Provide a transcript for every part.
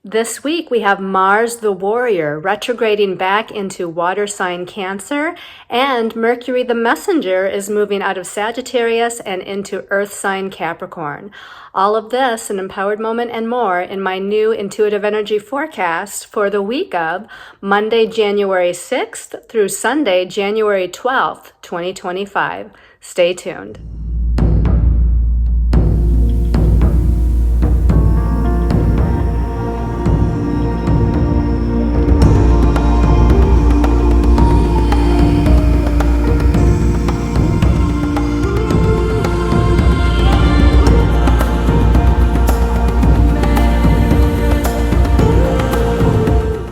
This week we have Mars the Warrior retrograding back into water sign Cancer, and Mercury the Messenger is moving out of Sagittarius and into earth sign Capricorn. All of this, an empowered moment and more, in my new intuitive energy forecast for the week of Monday, January 6th through Sunday, January 12th, 2025. Stay tuned.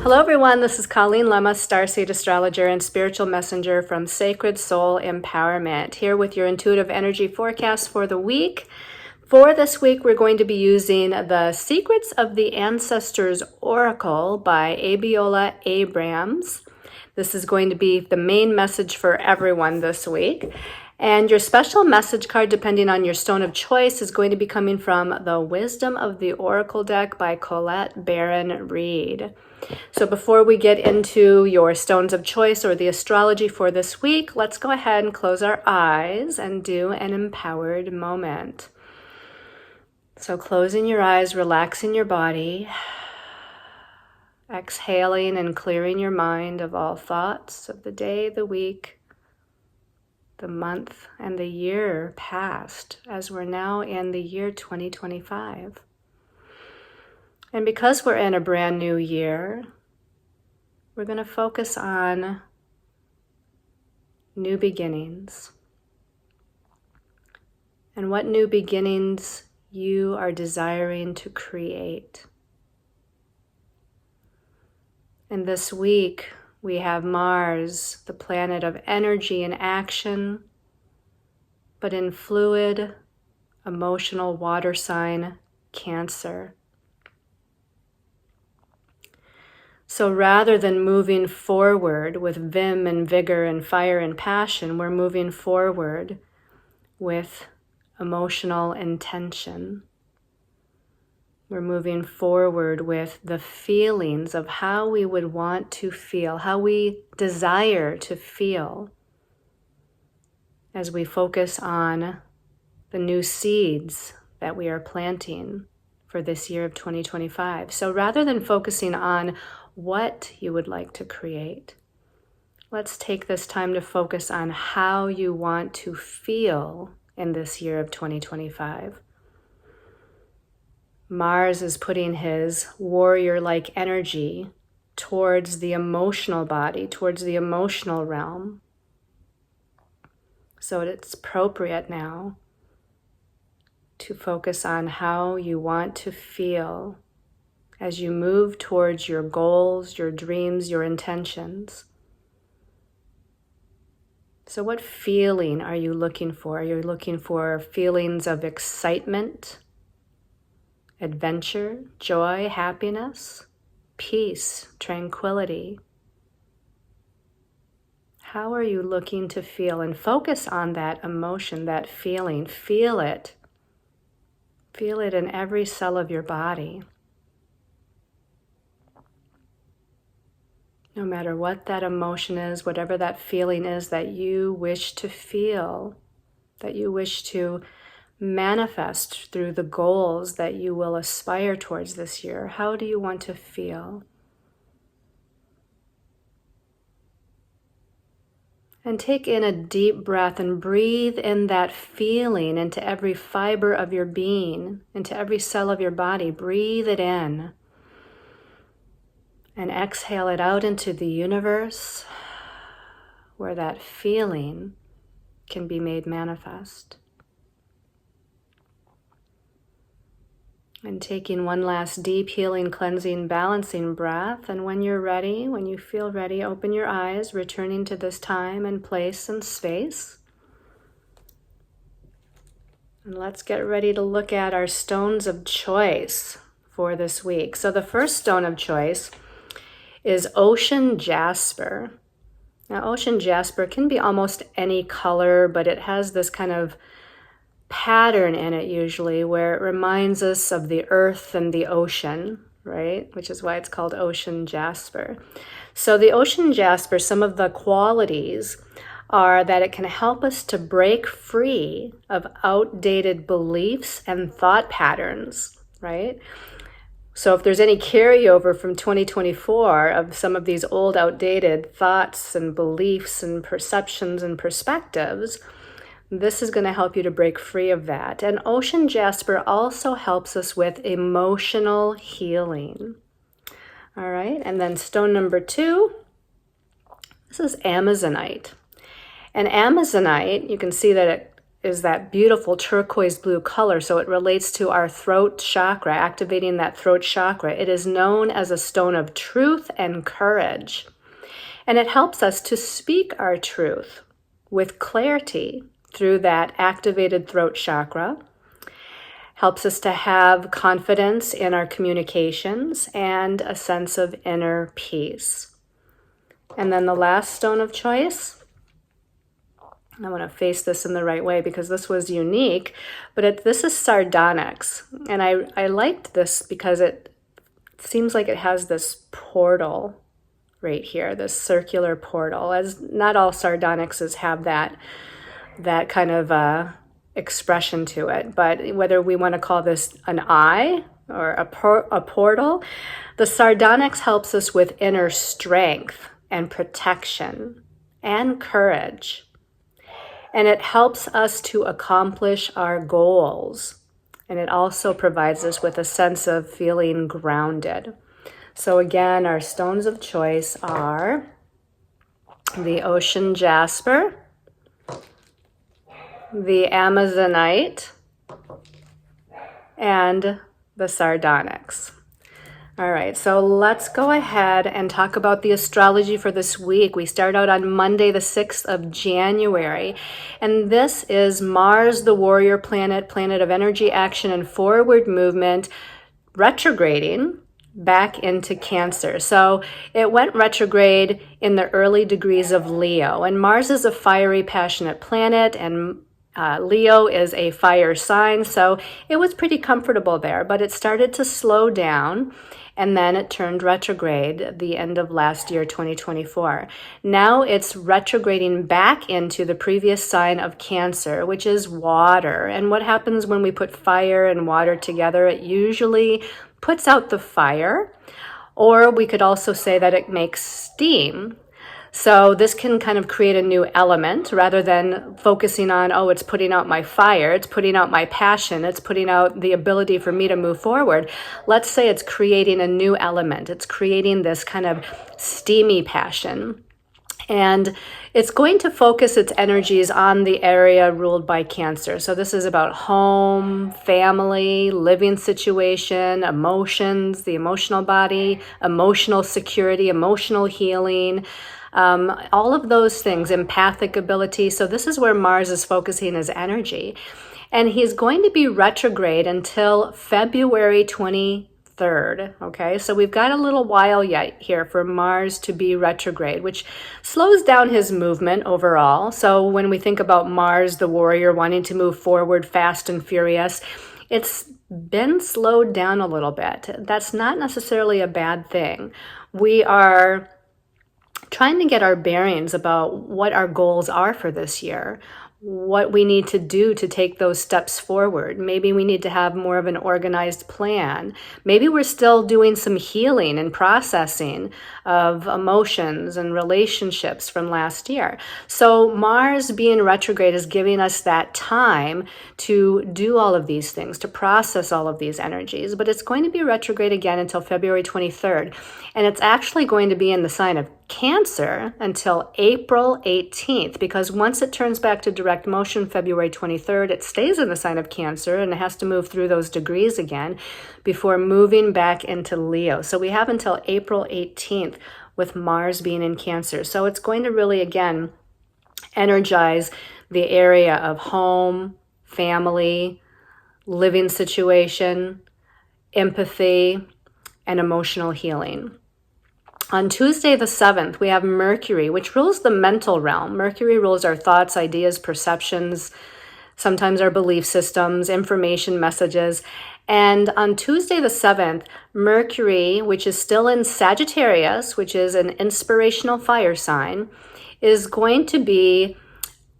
Hello everyone, this is Colleen Lemma, Starseed Astrologer and Spiritual Messenger from Sacred Soul Empowerment, here with your intuitive energy forecast for the week. For this week, we're going to be using The Secrets of the Ancestors Oracle by Abiola Abrams. This is going to be the main message for everyone this week. And your special message card, depending on your stone of choice, is going to be coming from The Wisdom of the Oracle deck by Colette Baron Reed. So before we get into your stones of choice or the astrology for this week, let's go ahead and close our eyes and do an empowered moment. So closing your eyes, relaxing your body, exhaling and clearing your mind of all thoughts of the day, the week, the month, and the year past, as we're now in the year 2025. And because we're in a brand new year, we're going to focus on new beginnings and what new beginnings you are desiring to create. And this week, we have Mars, the planet of energy and action, but in fluid, emotional water sign, Cancer. So rather than moving forward with vim and vigor and fire and passion, we're moving forward with emotional intention. We're moving forward with the feelings of how we would want to feel, how we desire to feel, as we focus on the new seeds that we are planting for this year of 2025. So rather than focusing on what you would like to create, let's take this time to focus on how you want to feel in this year of 2025. Mars is putting his warrior-like energy towards the emotional body, towards the emotional realm. So it's appropriate now to focus on how you want to feel as you move towards your goals, your dreams, your intentions. So what feeling are you looking for? Are you looking for feelings of excitement, adventure, joy, happiness, peace, tranquility? How are you looking to feel? And focus on that emotion, that feeling. Feel it. Feel it in every cell of your body. No matter what that emotion is, whatever that feeling is that you wish to feel, that you wish to manifest through the goals that you will aspire towards this year, how do you want to feel? And take in a deep breath and breathe in that feeling into every fiber of your being, into every cell of your body. Breathe it in. And exhale it out into the universe where that feeling can be made manifest. And taking one last deep, healing, cleansing, balancing breath. And when you're ready, when you feel ready, open your eyes, returning to this time and place and space. And let's get ready to look at our stones of choice for this week. So the first stone of choice is ocean jasper. Now, ocean jasper can be almost any color, but it has this kind of pattern in it usually where it reminds us of the earth and the ocean, right? Which is why it's called ocean jasper. So the ocean jasper, some of the qualities are that it can help us to break free of outdated beliefs and thought patterns, right? So if there's any carryover from 2024 of some of these old outdated thoughts and beliefs and perceptions and perspectives, this is going to help you to break free of that. And ocean jasper also helps us with emotional healing. All right, and then stone number 2, this is Amazonite. And Amazonite, you can see that it is that beautiful turquoise blue color, so it relates to our throat chakra, activating that throat chakra. It is known as a stone of truth and courage. And it helps us to speak our truth with clarity through that activated throat chakra. Helps us to have confidence in our communications and a sense of inner peace. And then the last stone of choice, I want to face this in the right way because this was unique, but this is sardonyx. And I liked this because it seems like it has this portal right here, this circular portal, as not all sardonyxes have that kind of expression to it. But whether we want to call this an eye or a portal, the sardonyx helps us with inner strength and protection and courage. And it helps us to accomplish our goals. And it also provides us with a sense of feeling grounded. So again, our stones of choice are the ocean jasper, the Amazonite, and the sardonyx. All right, so let's go ahead and talk about the astrology for this week. We start out on Monday, the 6th of January, and this is Mars, the warrior planet, planet of energy, action, and forward movement, retrograding back into Cancer. So it went retrograde in the early degrees of Leo, and Mars is a fiery, passionate planet, and Leo is a fire sign, so it was pretty comfortable there, but it started to slow down, and then it turned retrograde at the end of last year, 2024. Now it's retrograding back into the previous sign of Cancer, which is water. And what happens when we put fire and water together? It usually puts out the fire, or we could also say that it makes steam. So this can kind of create a new element rather than focusing on, oh, it's putting out my fire, it's putting out my passion, it's putting out the ability for me to move forward. Let's say it's creating a new element. It's creating this kind of steamy passion. And it's going to focus its energies on the area ruled by Cancer. So this is about home, family, living situation, emotions, the emotional body, emotional security, emotional healing, all of those things, empathic ability. So this is where Mars is focusing his energy. And he's going to be retrograde until February 23rd. Okay, so we've got a little while yet here for Mars to be retrograde, which slows down his movement overall. So when we think about Mars, the warrior, wanting to move forward fast and furious, it's been slowed down a little bit. That's not necessarily a bad thing. We are trying to get our bearings about what our goals are for this year, what we need to do to take those steps forward. Maybe we need to have more of an organized plan. Maybe we're still doing some healing and processing of emotions and relationships from last year. So Mars being retrograde is giving us that time to do all of these things, to process all of these energies. But it's going to be retrograde again until February 23rd. And it's actually going to be in the sign of Cancer until April 18th, because once it turns back to direct motion February 23rd, it stays in the sign of Cancer and it has to move through those degrees again before moving back into Leo. So we have until April 18th with Mars being in Cancer. So it's going to really, again, energize the area of home, family, living situation, empathy, and emotional healing. On Tuesday the 7th, we have Mercury, which rules the mental realm. Mercury rules our thoughts, ideas, perceptions, sometimes our belief systems, information, messages. And on Tuesday the 7th, Mercury, which is still in Sagittarius, which is an inspirational fire sign, is going to be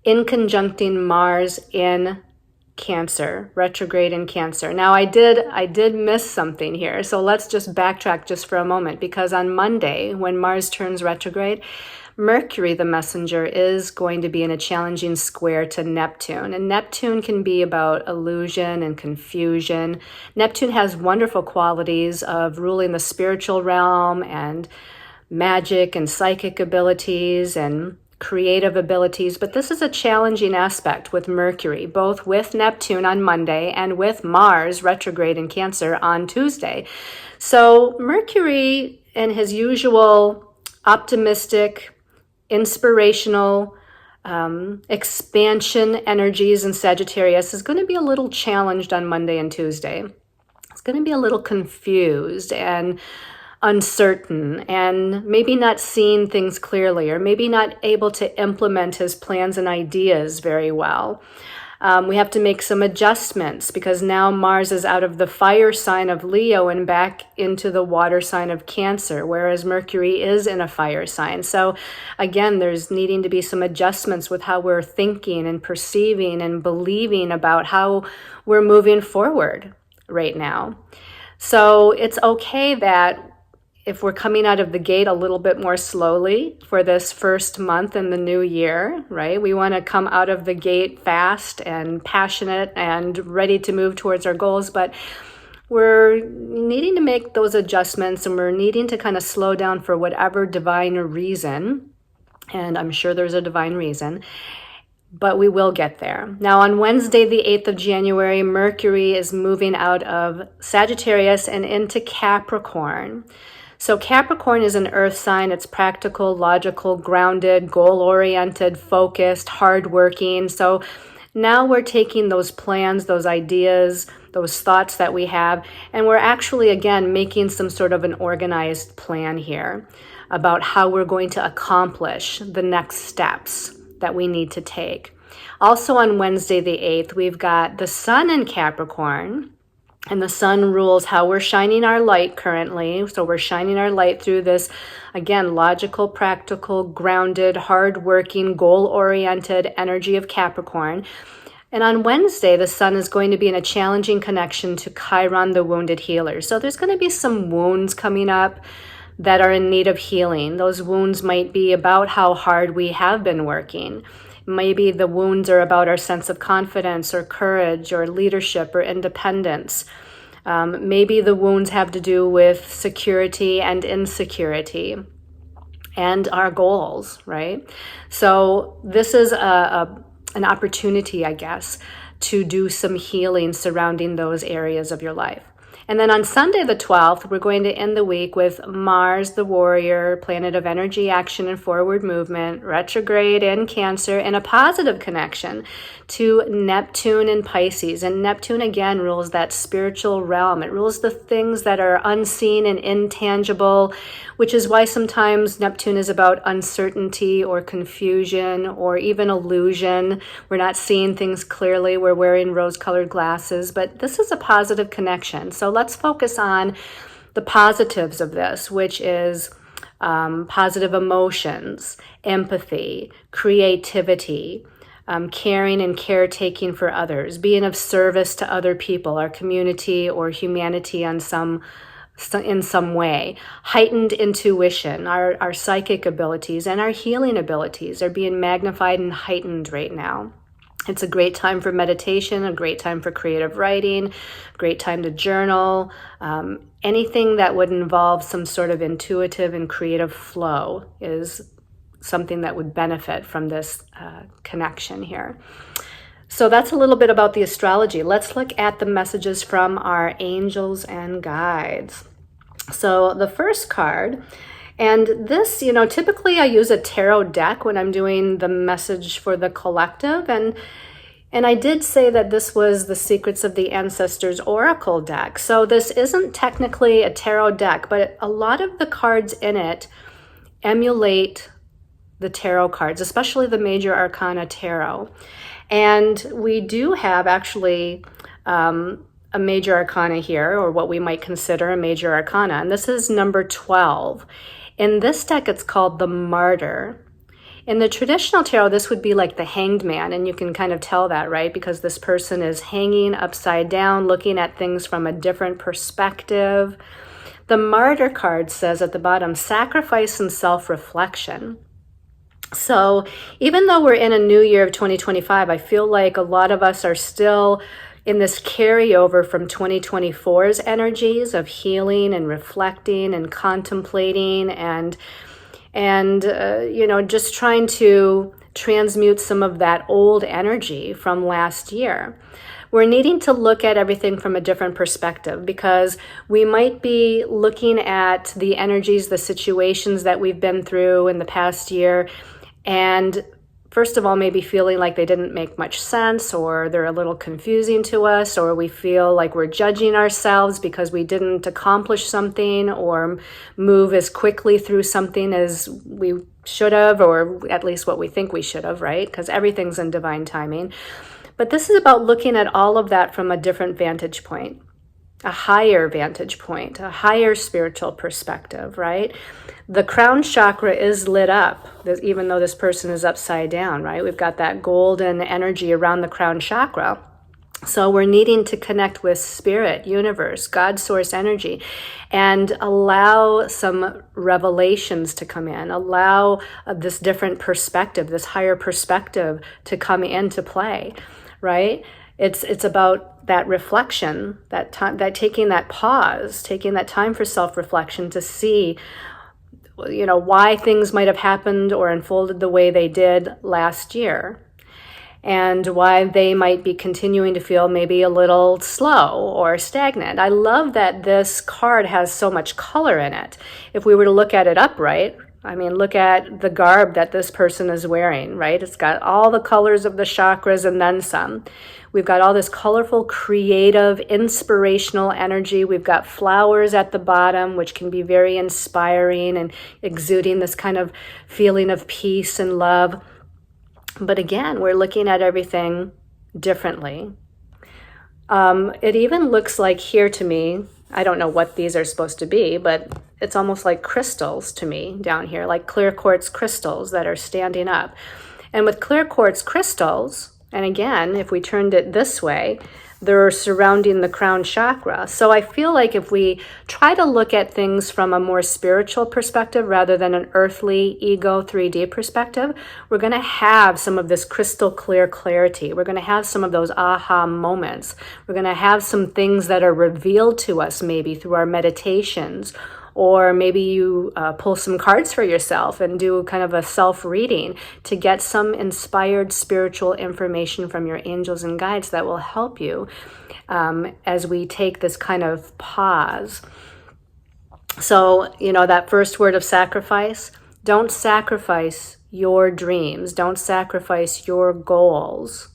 inconjuncting Mars in Cancer, retrograde in Cancer. Now I did miss something here. So let's just backtrack just for a moment, because on Monday, when Mars turns retrograde, Mercury, the messenger, is going to be in a challenging square to Neptune. And Neptune can be about illusion and confusion. Neptune has wonderful qualities of ruling the spiritual realm and magic and psychic abilities and creative abilities, but this is a challenging aspect with Mercury, both with Neptune on Monday and with Mars retrograde in Cancer on Tuesday. So Mercury, in his usual optimistic, inspirational, expansion energies in Sagittarius, is going to be a little challenged on Monday and Tuesday. It's going to be a little confused and uncertain, and maybe not seeing things clearly, or maybe not able to implement his plans and ideas very well. We have to make some adjustments, because now Mars is out of the fire sign of Leo and back into the water sign of Cancer, whereas Mercury is in a fire sign. So again, there's needing to be some adjustments with how we're thinking and perceiving and believing about how we're moving forward right now. So it's okay that if we're coming out of the gate a little bit more slowly for this first month in the new year, right? We want to come out of the gate fast and passionate and ready to move towards our goals, but we're needing to make those adjustments, and we're needing to kind of slow down for whatever divine reason. And I'm sure there's a divine reason, but we will get there. Now, on Wednesday, the 8th of January, Mercury is moving out of Sagittarius and into Capricorn. So Capricorn is an earth sign. It's practical, logical, grounded, goal-oriented, focused, hardworking. So now we're taking those plans, those ideas, those thoughts that we have, and we're actually, again, making some sort of an organized plan here about how we're going to accomplish the next steps that we need to take. Also on Wednesday, the 8th, we've got the Sun in Capricorn. And the sun rules how we're shining our light currently. So we're shining our light through this, again, logical, practical, grounded, hardworking, goal-oriented energy of Capricorn. And on Wednesday, the sun is going to be in a challenging connection to Chiron, the wounded healer. So there's going to be some wounds coming up that are in need of healing. Those wounds might be about how hard we have been working. Maybe the wounds are about our sense of confidence or courage or leadership or independence. Maybe the wounds have to do with security and insecurity and our goals, right? So this is an opportunity, I guess, to do some healing surrounding those areas of your life. And then on Sunday the 12th, we're going to end the week with Mars, the warrior, planet of energy, action, and forward movement, retrograde in Cancer, and a positive connection to Neptune in Pisces. And Neptune, again, rules that spiritual realm. It rules the things that are unseen and intangible, which is why sometimes Neptune is about uncertainty or confusion or even illusion. We're not seeing things clearly. We're wearing rose-colored glasses, but this is a positive connection. So let's focus on the positives of this, which is positive emotions, empathy, creativity, caring and caretaking for others, being of service to other people, our community or humanity in some way. Heightened intuition, our psychic abilities and our healing abilities are being magnified and heightened right now. It's a great time for meditation, a great time for creative writing, great time to journal, anything that would involve some sort of intuitive and creative flow is something that would benefit from this connection here. So that's a little bit about the astrology. Let's look at the messages from our angels and guides. So the first card, and this, typically I use a tarot deck when I'm doing the message for the collective. And I did say that this was the Secrets of the Ancestors Oracle deck. So this isn't technically a tarot deck, but a lot of the cards in it emulate the tarot cards, especially the Major Arcana Tarot. And we do have actually a a major arcana here, or what we might consider a major arcana, and this is number 12. In this deck, it's called the Martyr. In the traditional tarot, this would be like the Hanged Man, and you can kind of tell that, right? Because this person is hanging upside down, looking at things from a different perspective. The Martyr card says at the bottom, sacrifice and self-reflection. So even though we're in a new year of 2025, I feel like a lot of us are still in this carryover from 2024's energies of healing and reflecting and contemplating and just trying to transmute some of that old energy from last year. We're needing to look at everything from a different perspective, because we might be looking at the energies, the situations that we've been through in the past year, and first of all, maybe feeling like they didn't make much sense, or they're a little confusing to us, or we feel like we're judging ourselves because we didn't accomplish something or move as quickly through something as we should have, or at least what we think we should have, right? Because everything's in divine timing. But this is about looking at all of that from a different vantage point, a higher vantage point, a higher spiritual perspective, right? The crown chakra is lit up, even though this person is upside down, right? We've got that golden energy around the crown chakra. So we're needing to connect with spirit, universe, God source energy, and allow some revelations to come in, allow this different perspective, this higher perspective to come into play, right? It's about that reflection, that time, that taking that pause, taking that time for self-reflection to see, why things might have happened or unfolded the way they did last year, and why they might be continuing to feel maybe a little slow or stagnant. I love that this card has so much color in it. If we were to look at it upright, look at the garb that this person is wearing, right? It's got all the colors of the chakras and then some. We've got all this colorful, creative, inspirational energy. We've got flowers at the bottom, which can be very inspiring and exuding this kind of feeling of peace and love. But again, we're looking at everything differently. It even looks like here to me, I don't know what these are supposed to be, but it's almost like crystals to me down here, like clear quartz crystals that are standing up. And with clear quartz crystals, and again, if we turned it this way, they're surrounding the crown chakra. So I feel like if we try to look at things from a more spiritual perspective rather than an earthly ego 3D perspective, we're going to have some of this crystal clear clarity. We're going to have some of those aha moments. We're going to have some things that are revealed to us maybe through our meditations, or maybe you pull some cards for yourself and do kind of a self-reading to get some inspired spiritual information from your angels and guides that will help you as we take this kind of pause. So, that first word of sacrifice, don't sacrifice your dreams. Don't sacrifice your goals.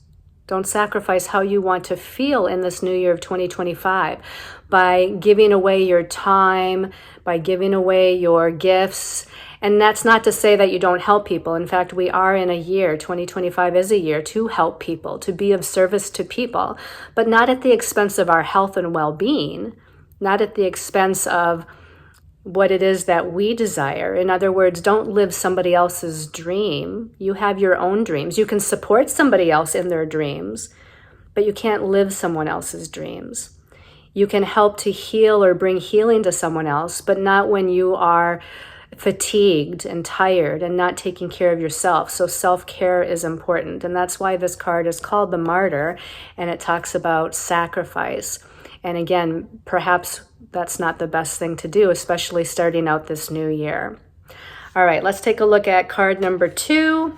Don't sacrifice how you want to feel in this new year of 2025 by giving away your time, by giving away your gifts. And that's not to say that you don't help people. In fact, we are in a year, 2025 is a year to help people, to be of service to people, but not at the expense of our health and well-being, not at the expense of what it is that we desire. In other words, don't live somebody else's dream. You have your own dreams. You can support somebody else in their dreams, but you can't live someone else's dreams. You can help to heal or bring healing to someone else, but not when you are fatigued and tired and not taking care of yourself. So self-care is important. And that's why this card is called the Martyr, and it talks about sacrifice. And again, perhaps that's not the best thing to do, especially starting out this new year. All right, let's take a look at card number 2.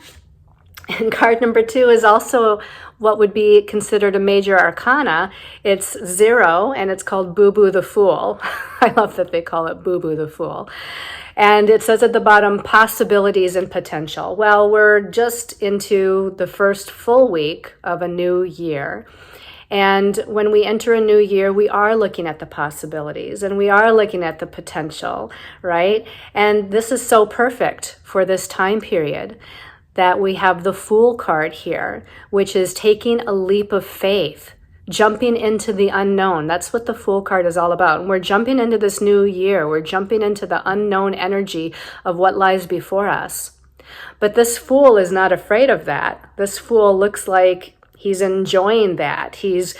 And card number 2 is also what would be considered a major arcana. It's 0, and it's called Boo Boo the Fool. I love that they call it Boo Boo the Fool. And it says at the bottom, possibilities and potential. Well, we're just into the first full week of a new year. And when we enter a new year, we are looking at the possibilities and we are looking at the potential, right? And this is so perfect for this time period that we have the Fool card here, which is taking a leap of faith, jumping into the unknown. That's what the Fool card is all about. And we're jumping into this new year. We're jumping into the unknown energy of what lies before us. But this Fool is not afraid of that. This Fool looks like he's enjoying that. He's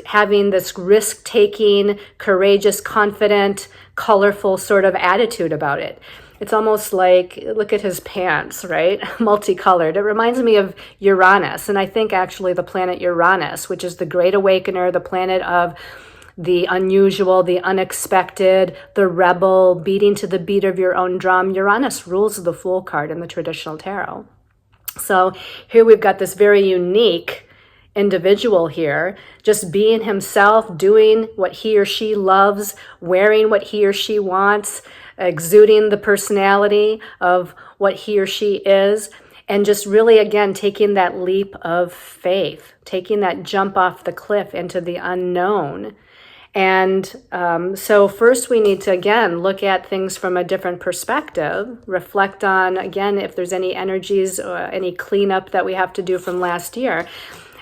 having this risk-taking, courageous, confident, colorful sort of attitude about it. It's almost like, look at his pants, right? Multicolored. It reminds me of Uranus. And I think actually the planet Uranus, which is the great awakener, the planet of the unusual, the unexpected, the rebel, beating to the beat of your own drum. Uranus rules the Fool card in the traditional tarot. So here we've got this very unique individual here, just being himself, doing what he or she loves, wearing what he or she wants, exuding the personality of what he or she is, and just really, again, taking that leap of faith, taking that jump off the cliff into the unknown. And so first we need to, again, look at things from a different perspective, reflect on, again, if there's any energies or any cleanup that we have to do from last year.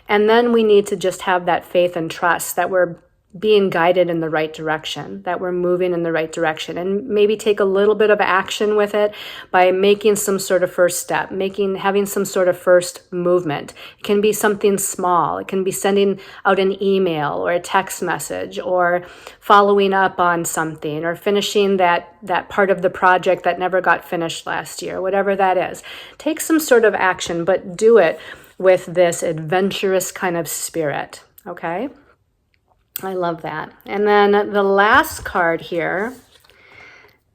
And then we need to just have that faith and trust that we're being guided in the right direction, that we're moving in the right direction, and maybe take a little bit of action with it by making some sort of first step, having some sort of first movement. It can be something small. It can be sending out an email or a text message, or following up on something, or finishing that part of the project that never got finished last year, whatever that is. Take some sort of action, but do it with this adventurous kind of spirit, okay? I love that. And then the last card here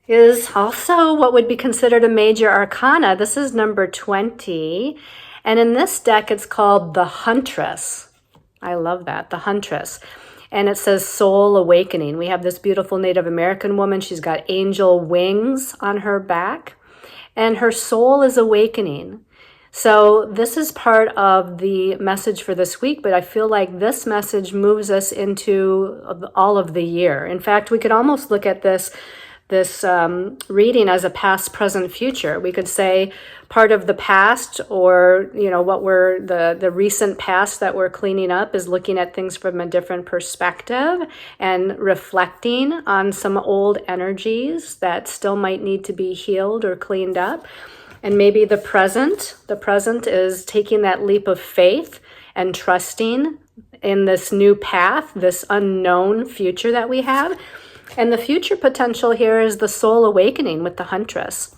is also what would be considered a major arcana. This is number 20. And in this deck, it's called the Huntress. I love that, the Huntress. And it says soul awakening. We have this beautiful Native American woman. She's got angel wings on her back, and her soul is awakening. So this is part of the message for this week, but I feel like this message moves us into all of the year. In fact, we could almost look at this reading as a past, present, future. We could say part of the past, or what we're the recent past that we're cleaning up, is looking at things from a different perspective and reflecting on some old energies that still might need to be healed or cleaned up. And maybe the present is taking that leap of faith and trusting in this new path, this unknown future that we have. And the future potential here is the soul awakening with the Huntress.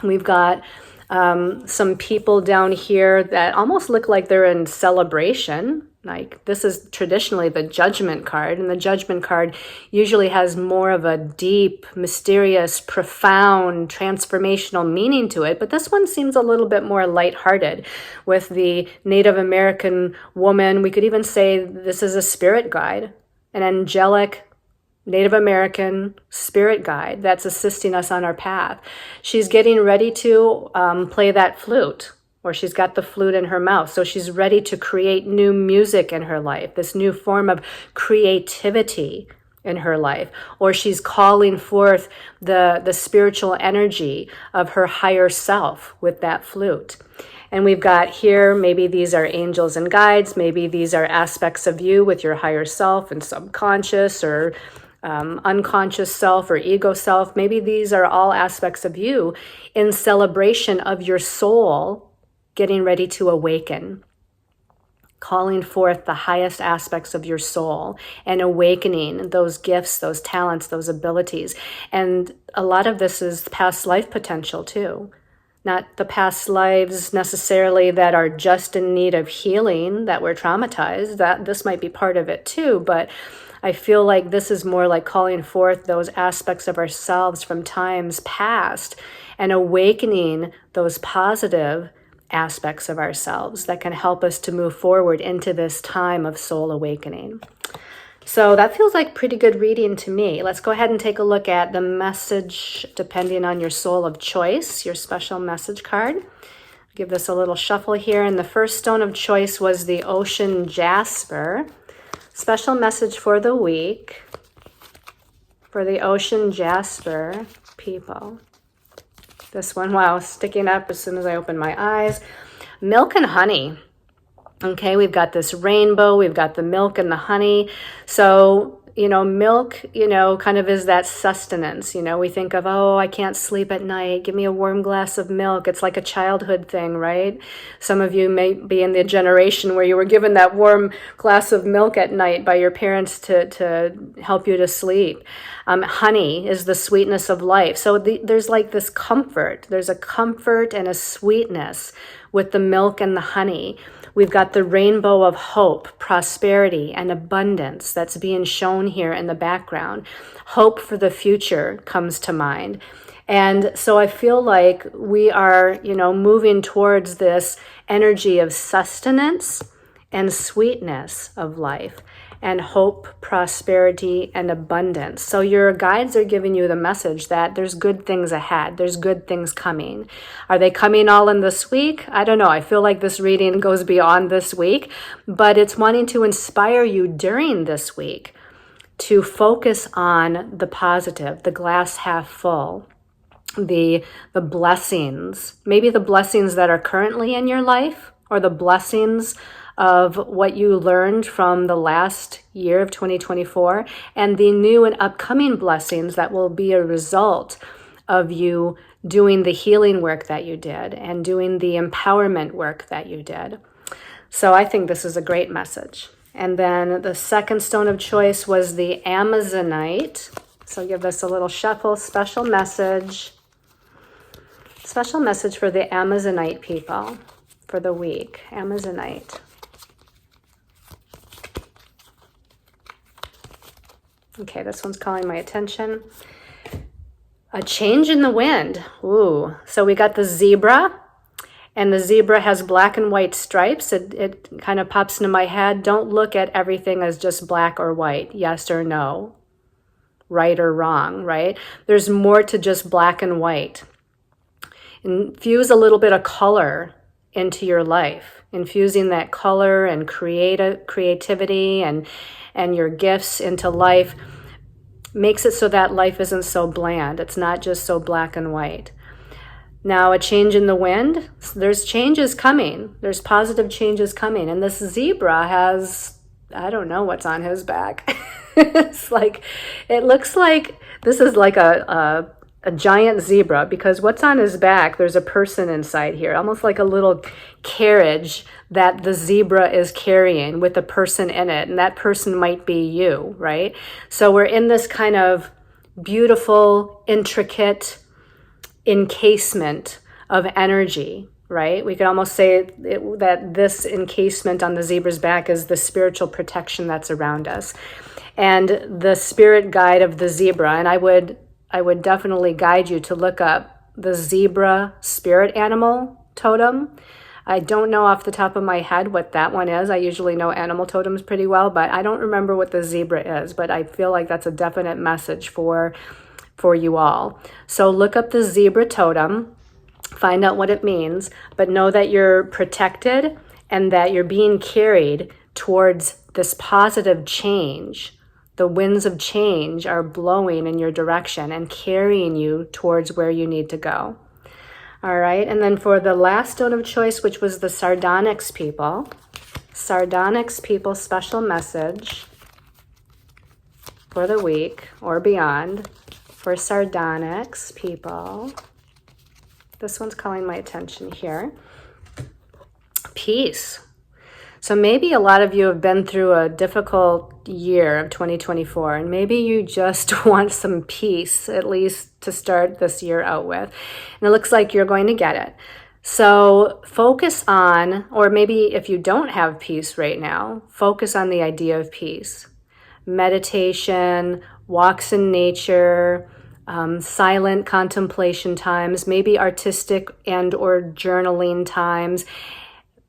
We've got some people down here that almost look like they're in celebration. Like, this is traditionally the Judgment card, and the Judgment card usually has more of a deep, mysterious, profound, transformational meaning to it. But this one seems a little bit more lighthearted with the Native American woman. We could even say this is a spirit guide, an angelic Native American spirit guide that's assisting us on our path. She's getting ready to play that flute, or she's got the flute in her mouth. So she's ready to create new music in her life, this new form of creativity in her life. Or she's calling forth the spiritual energy of her higher self with that flute. And we've got here, maybe these are angels and guides. Maybe these are aspects of you with your higher self and subconscious or unconscious self or ego self. Maybe these are all aspects of you in celebration of your soul getting ready to awaken, calling forth the highest aspects of your soul and awakening those gifts, those talents, those abilities. And a lot of this is past life potential too. Not the past lives necessarily that are just in need of healing, that we're traumatized. That this might be part of it too, but I feel like this is more like calling forth those aspects of ourselves from times past and awakening those positive aspects of ourselves that can help us to move forward into this time of soul awakening. So that feels like pretty good reading to me. Let's go ahead and take a look at the message depending on your soul of choice, your special message card. Give this a little shuffle here. And the first stone of choice was the ocean jasper. Special message for the week for the ocean jasper people. This one, wow, sticking up as soon as I open my eyes. Milk and honey. Okay, we've got this rainbow, we've got the milk and the honey. So, milk, kind of is that sustenance. We think of, oh, I can't sleep at night. Give me a warm glass of milk. It's like a childhood thing, right? Some of you may be in the generation where you were given that warm glass of milk at night by your parents to help you to sleep. Honey is the sweetness of life. So there's like this comfort. There's a comfort and a sweetness with the milk and the honey. We've got the rainbow of hope, prosperity, and abundance that's being shown here in the background. Hope for the future comes to mind. And so I feel like we are, moving towards this energy of sustenance and sweetness of life, and hope, prosperity, and abundance. So your guides are giving you the message that there's good things ahead. There's good things coming. Are they coming all in this week? I don't know. I feel like this reading goes beyond this week, but it's wanting to inspire you during this week to focus on the positive, the glass half full, the blessings, maybe the blessings that are currently in your life, or the blessings of what you learned from the last year of 2024, and the new and upcoming blessings that will be a result of you doing the healing work that you did and doing the empowerment work that you did. So I think this is a great message. And then the second stone of choice was the Amazonite. So give this a little shuffle. Special message for the Amazonite people for the week. Amazonite. Okay, this one's calling my attention. A change in the wind. Ooh, so we got the zebra, and the zebra has black and white stripes. It kind of pops into my head. Don't look at everything as just black or white, yes or no, right or wrong, right? There's more to just black and white. Infuse a little bit of color into your life. Infusing that color and creativity and your gifts into life makes it so that life isn't so bland. It's not just so black and white. Now, a change in the wind, there's changes coming. There's positive changes coming. And this zebra has, I don't know what's on his back. It looks like this is like a giant zebra, because what's on his back, there's a person inside here, almost like a little carriage that the zebra is carrying with a person in it, and that person might be you, right? So we're in this kind of beautiful, intricate encasement of energy, right? We could almost say that this encasement on the zebra's back is the spiritual protection that's around us. And the spirit guide of the zebra, and I would definitely guide you to look up the zebra spirit animal totem. I don't know off the top of my head what that one is. I usually know animal totems pretty well, but I don't remember what the zebra is, but I feel like that's a definite message for you all. So look up the zebra totem, find out what it means, but know that you're protected and that you're being carried towards this positive change. The winds of change are blowing in your direction and carrying you towards where you need to go. All right, and then for the last stone of choice, which was the Sardonyx people. Sardonyx people, special message for the week or beyond for Sardonyx people. This one's calling my attention here. Peace. So maybe a lot of you have been through a difficult year of 2024, and maybe you just want some peace, at least to start this year out with. And it looks like you're going to get it. So focus on, or maybe if you don't have peace right now, focus on the idea of peace. Meditation, walks in nature, silent contemplation times, maybe artistic and or journaling times,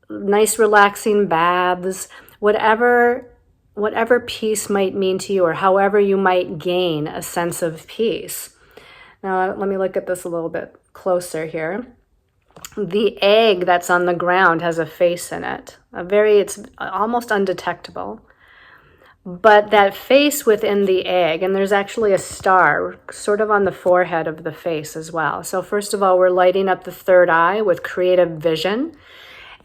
nice relaxing baths, whatever peace might mean to you, or however you might gain a sense of peace. Now, let me look at this a little bit closer here. The egg that's on the ground has a face in it. It's almost undetectable. But that face within the egg, and there's actually a star sort of on the forehead of the face as well. So first of all, we're lighting up the third eye with creative vision.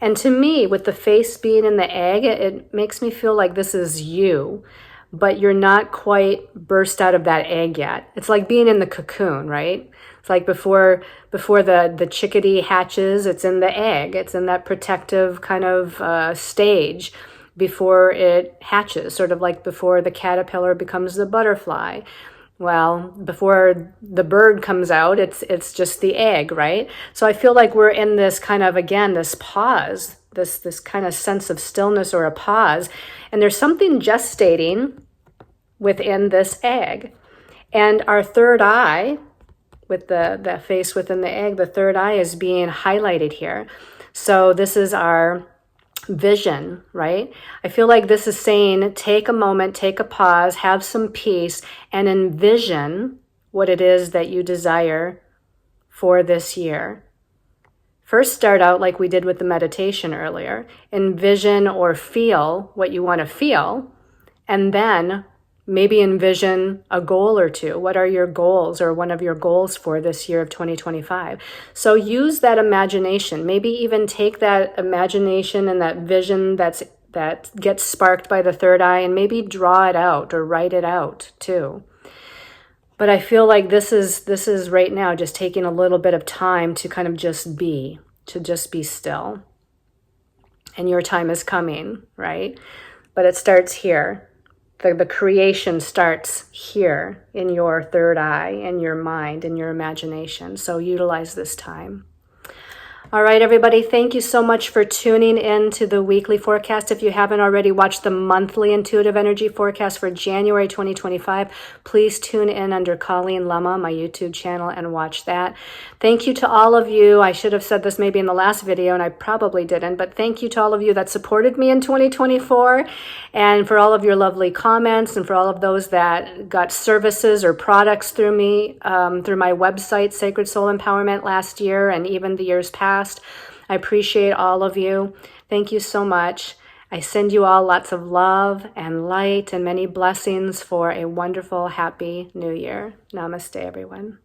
And to me, with the face being in the egg, it makes me feel like this is you, but you're not quite burst out of that egg yet. It's like being in the cocoon, right? It's like before the chickadee hatches, it's in the egg. It's in that protective kind of stage before it hatches, sort of like before the caterpillar becomes the butterfly. Well, before the bird comes out, it's just the egg, right? So I feel like we're in this kind of, again, this pause, this kind of sense of stillness or a pause. And there's something gestating within this egg. And our third eye, with the face within the egg, the third eye is being highlighted here. So this is our vision, right? I feel like this is saying, take a moment, take a pause, have some peace, and envision what it is that you desire for this year. First, start out like we did with the meditation earlier. Envision or feel what you want to feel, and then maybe envision a goal or two. What are your goals or one of your goals for this year of 2025? So use that imagination. Maybe even take that imagination and that vision that gets sparked by the third eye and maybe draw it out or write it out too. But I feel like this is right now just taking a little bit of time to kind of just be still. And your time is coming, right? But it starts here. The creation starts here in your third eye, in your mind, in your imagination. So utilize this time. All right, everybody, thank you so much for tuning in to the weekly forecast. If you haven't already watched the monthly intuitive energy forecast for January 2025, please tune in under Colleen Lemma, my YouTube channel, and watch that. Thank you to all of you. I should have said this maybe in the last video, and I probably didn't, but thank you to all of you that supported me in 2024, and for all of your lovely comments, and for all of those that got services or products through me, through my website, Sacred Soul Empowerment, last year, and even the years past. I appreciate all of you. Thank you so much. I send you all lots of love and light and many blessings for a wonderful, happy new year. Namaste, everyone.